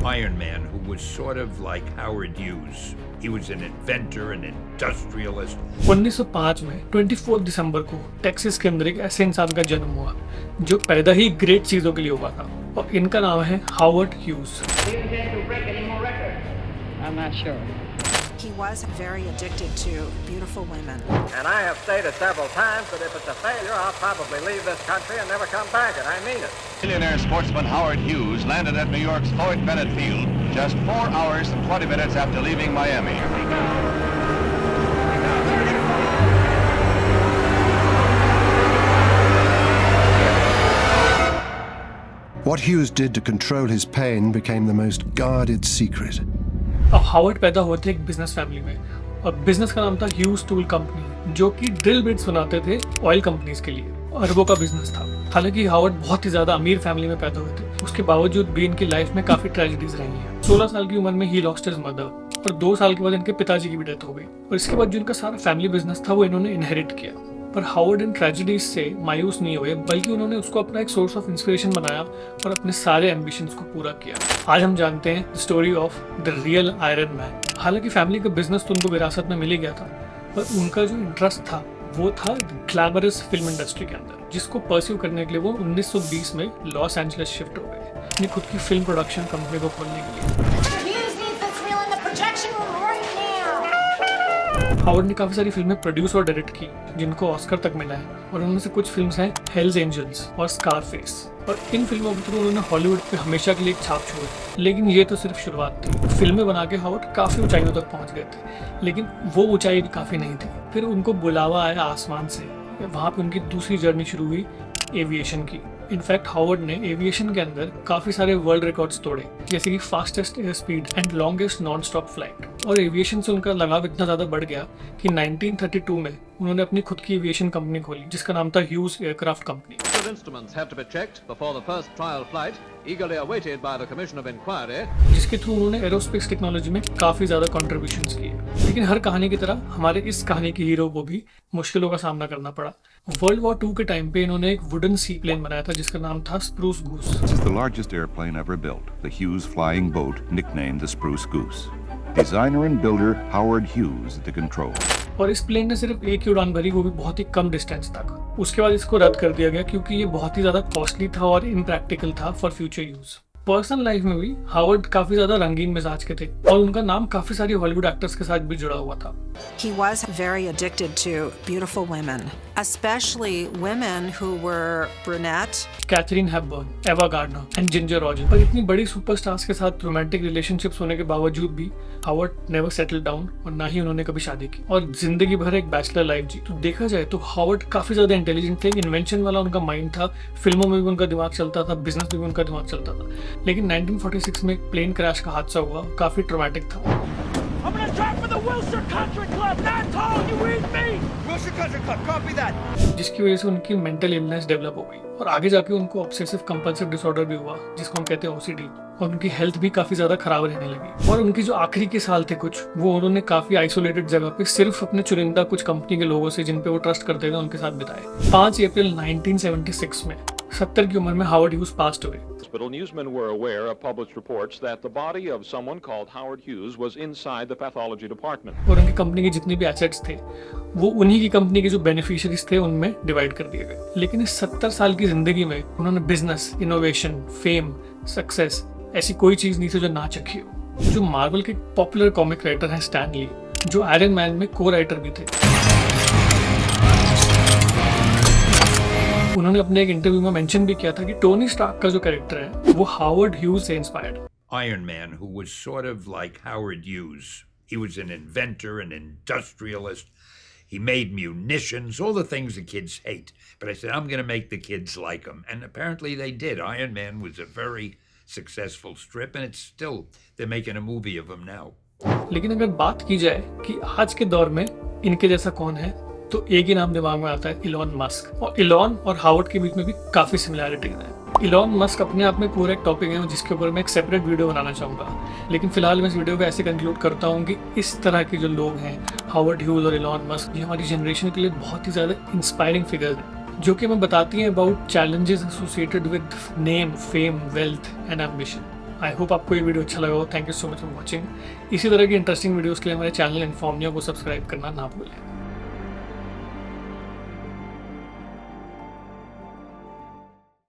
Iron Man, who was sort of like Howard Hughes. He was an inventor, an industrialist. 1905 में 24 दिसंबर को Texas के अंदर एक ऐसे इंसान का जन्म हुआ जो पैदा ही ग्रेट चीजों के लिए हुआ था और इनका नाम है Howard Hughes. I'm not sure. He was very addicted to beautiful women. And I have stated several times that if it's a failure, I'll probably leave this country and never come back, and I mean it. Millionaire sportsman Howard Hughes landed at New York's Floyd Bennett Field just 4 hours and 20 minutes after leaving Miami. What Hughes did to control his pain became the most guarded secret. अब Howard पैदा हुए थे एक business family में और business का नाम था ह्यूज टूल कंपनी, जो कि ड्रिल बिट्स बनाते थे ऑयल कंपनीज के लिए। अरबों का बिजनेस था। हालांकि हावर्ड बहुत ही ज्यादा अमीर फैमिली में पैदा हुए थे, उसके बावजूद भी इनकी लाइफ में काफी ट्रेजेडीज रही हैं। 16 साल की उम्र में ही लॉस्ट हिज मदर और 2 साल के बाद इनके पिताजी की भी डेथ हो गई और इसके बाद जो इनका सारा फैमिली बिजनेस था वो इन्होंने इनहेरिट किया। पर हावर्ड इन ट्रेजेडीज से मायूस नहीं हुए, बल्कि उन्होंने उसको अपना एक सोर्स ऑफ इंस्पिरेशन बनाया और अपने सारे एम्बिशंस को पूरा किया। आज हम जानते हैं the story of the real iron man. हालांकि फैमिली का बिजनेस तो उनको विरासत में मिल ही गया था, पर उनका जो इंटरेस्ट था वो था ग्लैमरस फिल्म इंडस्ट्री के अंदर, जिसको परस्यू करने के लिए वो 1920 में लॉस एंजलिस शिफ्ट हो गए अपनी खुद की फिल्म प्रोडक्शन कंपनी को खोलने के लिए। हावर्ड ने काफी सारी फिल्में प्रोड्यूस और डायरेक्ट की जिनको ऑस्कर तक मिला है और उनमें से कुछ फिल्म्स हैं हेल्स एंजल्स और स्कारफेस। और इन फिल्मों के थ्रू उन्होंने हॉलीवुड पे हमेशा के लिए एक छाप छोड़ी। लेकिन ये तो सिर्फ शुरुआत थी। फिल्में बना के हावर्ड काफी ऊंचाइयों तक पहुंच गए थे, लेकिन वो ऊंचाई भी काफी नहीं थी। फिर उनको बुलावा आया आसमान से, वहां पे उनकी दूसरी जर्नी शुरू हुई एविएशन की। इनफैक्ट हावर्ड ने एविएशन के अंदर काफी सारे वर्ल्ड रिकॉर्ड्स तोड़े, जैसे कि fastest air speed and longest non stop flight. और एविएशन से उनका लगाव इतना ज्यादा बढ़ गया कि 1932 में उन्होंने अपनी खुद की एविएशन कंपनी खोली जिसका नाम था huge aircraft company. Instruments had to be checked before the first trial flight, eagerly awaited by the Commission of Inquiry. जिसके थ्रू उन्होंने एरोस्पेस टेक्नोलॉजी में काफी ज्यादा कंट्रीब्यूशंस किए। लेकिन हर कहानी की तरह हमारे इस कहानी के हीरो को भी मुश्किलों का सामना करना पड़ा। वर्ल्ड वॉर 2 के टाइम पे इन्होंने एक वुडन सी प्लेन बनाया था जिसका नाम था spruce goose. This is the largest airplane ever built, the Hughes flying boat, nicknamed the Spruce Goose. Designer and builder Howard Hughes at the control. और इस प्लेन ने सिर्फ एक ही उड़ान भरी, वो भी बहुत ही कम डिस्टेंस तक। उसके बाद इसको रद्द कर दिया गया क्योंकि ये बहुत ही ज्यादा कॉस्टली था और इम्प्रैक्टिकल था for future use. Personal life में भी हावर्ड काफी ज्यादा रंगीन मिजाज के थे और उनका नाम काफी सारी हॉलीवुड एक्टर्स के साथ भी जुड़ा हुआ था। He was very addicted to beautiful women, especially women who were brunette. Katharine Hepburn, Ava Gardner and Ginger Roger. पर इतनी बड़ी सुपरस्टार्स के साथ रोमांटिक रिलेशनशिप्स होने के बावजूद भी हावर्ड नेवर सेटल डाउन और ना ही उन्होंने कभी शादी की और जिंदगी भर एक बैचलर लाइफ जी। तो देखा जाए तो हावर्ड काफी ज्यादा इंटेलिजेंट थे, इन्वेंशन वाला उनका माइंड था, फिल्मों में भी उनका दिमाग चलता था, बिजनेस में भी उनका दिमाग चलता था। लेकिन 1946 में एक प्लेन क्रैश का हादसा हुआ, काफी ट्रॉमेटिक था। जिसकी वजह से उनकी मेंटल इलनेस डेवलप हो गई और आगे जाके उनको ऑब्सेसिव कंपल्सिव डिसऑर्डर भी हुआ जिसको हम कहते हैं ओसीडी, और उनकी हेल्थ भी काफी ज्यादा खराब रहने लगी। और उनकी जो आखिरी के साल थे कुछ, वो उन्होंने काफी आइसोलेटेड जगह पे सिर्फ अपने चुनिंदा कुछ कंपनी के लोगों से जिन पे वो ट्रस्ट करते थे उनके साथ बिताए। 5 अप्रैल 1976 में 70 की उम्र में हावर्ड ह्यूज पास्ट हुए। Hospital newsmen were aware of published reports that the body of someone called Howard Hughes was inside the pathology department. और उनकी कंपनी के जितने भी एसेट्स थे वो उन्हीं की कंपनी के जो बेनिफिशियरीज थे उनमें डिवाइड कर दिए गए। लेकिन इस 70 साल की जिंदगी में उन्होंने बिजनेस, इनोवेशन, फेम, सक्सेस ऐसी कोई चीज नहीं थी जो ना चखी हो। जो मार्वल के पॉपुलर कॉमिक राइटर हैं स्टैन ली, जो आयरन मैन में को राइटर भी थे, उन्होंने अपने एक इंटरव्यू में मेंशन भी किया था कि टोनी स्टार्क का जो कैरेक्टर है वो हावर्ड ह्यूज से inspired. Iron Man, who was sort of like Howard Hughes. He was an inventor, an industrialist. He made munitions, all the things the kids hate. But I said, I'm going to make the kids like him. And apparently they did. Iron Man was a very successful strip, and it's still, they're making a movie of him now. लेकिन अगर बात की जाए कि आज के दौर में इनके जैसा कौन है, तो एक ही नाम दिमाग में आता है, इलॉन मस्क। और इलॉन और हावर्ड के बीच में भी काफी सिमिलैरिटीज हैं। इलॉन मस्क अपने आप में पूरा एक टॉपिक है जिसके ऊपर मैं एक सेपरेट वीडियो बनाना चाहूंगा, लेकिन फिलहाल मैं इस वीडियो को ऐसे कंक्लूड करता हूँ कि इस तरह के जो लोग हैं, हावर्ड ह्यूज और इलॉन मस्क, ये हमारी जनरेशन के लिए बहुत ही ज्यादा इंस्पायरिंग फिगर्स हैं, जो कि हमें बताती हैं about challenges associated with name, fame, wealth and ambition. I hope आपको ये वीडियो अच्छा लगा हो। Thank you so much for watching. इसी तरह की इंटरेस्टिंग वीडियोज़ के लिए हमारे चैनल इन्फॉर्मिया को सब्सक्राइब करना ना भूलें।